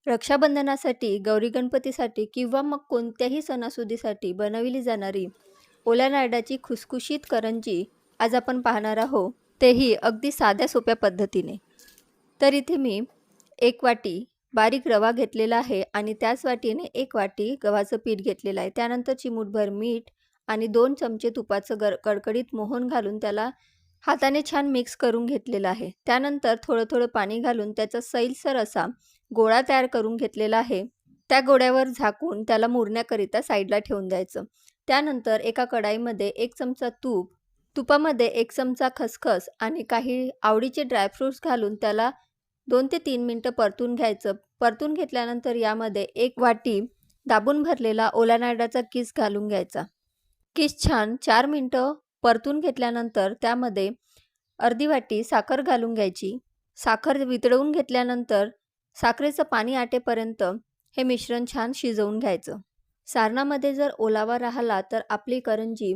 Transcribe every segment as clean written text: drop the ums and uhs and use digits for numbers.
रक्षाबंधनासाठी, गौरी गणपतीसाठी किंवा मग कोणत्याही सणासुदीसाठी बनविली जाणारी ओल्या नारळाची खुसखुशीत करंजी आज आपण पाहणार आहोत, तेही अगदी साध्या सोप्या पद्धतीने. तर इथे मी 1 वाटी बारीक रवा घेतलेला आहे आणि त्याच वाटीने 1 वाटी गव्हाचं पीठ घेतलेलं आहे. त्यानंतर चिमूटभर मीठ आणि 2 चमचे तुपाचं कडकडीत मोहन घालून त्याला हाताने छान मिक्स करून घेतलेलं आहे. त्यानंतर थोडं-थोडं पाणी घालून त्याचा सैलसर असा गोळा तयार करून घेतलेला आहे. त्या गोळ्यावर झाकून त्याला मुरण्याकरिता साईडला ठेवून द्यायचं. त्यानंतर एका कढाईमध्ये 1 चमचा तूप, तुपामध्ये 1 चमचा खसखस आणि काही आवडीचे ड्रायफ्रुट्स घालून त्याला 2 ते 3 मिनिटं परतून घ्यायचं. परतून घेतल्यानंतर यामध्ये 1 वाटी दाबून भरलेला ओल्या नारळाचा किस घालून घ्यायचा. किस छान 4 मिनिटं परतून घेतल्यानंतर त्यामध्ये अर्धी वाटी साखर घालून घ्यायची. साखर वितळवून घेतल्यानंतर साखरेचं पाणी आटेपर्यंत हे मिश्रण छान शिजवून घ्यायचं. सारणामध्ये जर ओलावा राहिला तर आपली करंजी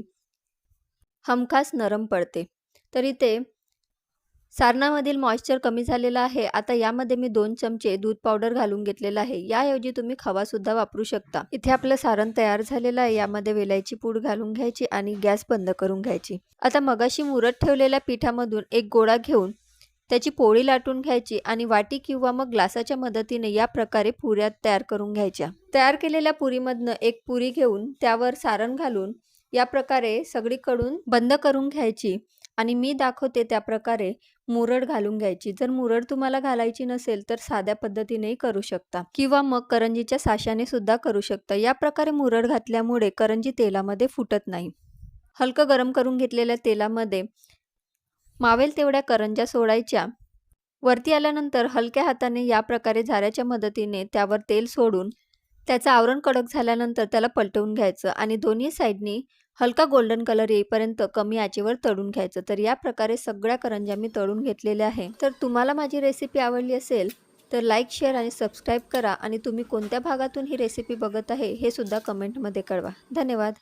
हमखास नरम पडते. तर इथे सारणामधील मॉइश्चर कमी झालेला आहे. आता यामध्ये मी 2 चमचे दूध पावडर घालून घेतलेलं आहे. याऐवजी तुम्ही खवासुद्धा वापरू शकता. इथे आपलं सारण तयार झालेलं आहे. यामध्ये वेलायची पूड घालून घ्यायची आणि गॅस बंद करून घ्यायची. आता मगाशी मुरत ठेवलेल्या पिठामधून एक गोळा घेऊन त्याची पोळी लाटून घ्यायची आणि वाटी किंवा मग ग्लासाच्या मदतीने या प्रकारे पुऱ्या तयार करून घ्यायच्या. तयार केलेल्या पुरीमधनं एक पुरी घेऊन त्यावर सारण घालून या प्रकारे सगळीकडून बंद करून घ्यायची आणि मी दाखवते त्या प्रकारे मुरड घालून घ्यायची. जर मुरड तुम्हाला घालायची नसेल तर साध्या पद्धतीनेही करू शकता किंवा मग करंजीच्या साच्याने सुद्धा करू शकता. या प्रकारे मुरड घातल्यामुळे करंजी तेलामध्ये फुटत नाही. हलकं गरम करून घेतलेल्या तेलामध्ये मावेल तेवढ्या करंज्या सोडायच्या. वरती आल्यानंतर हलक्या हाताने या प्रकारे झाऱ्याच्या मदतीने त्यावर तेल सोडून त्याचं आवरण कडक झाल्यानंतर त्याला पलटवून घ्यायचं आणि दोन्ही साईडनी हलका गोल्डन कलर येईपर्यंत कमी आचेवर तळून घ्यायचं. तर या प्रकारे सगळ्या करंज्या मी तळून घेतलेल्या आहे. तर तुम्हाला माझी रेसिपी आवडली असेल तर लाईक, शेअर आणि सबस्क्राईब करा आणि तुम्ही कोणत्या भागातून ही रेसिपी बघत आहे हे सुद्धा कमेंटमध्ये कळवा. धन्यवाद.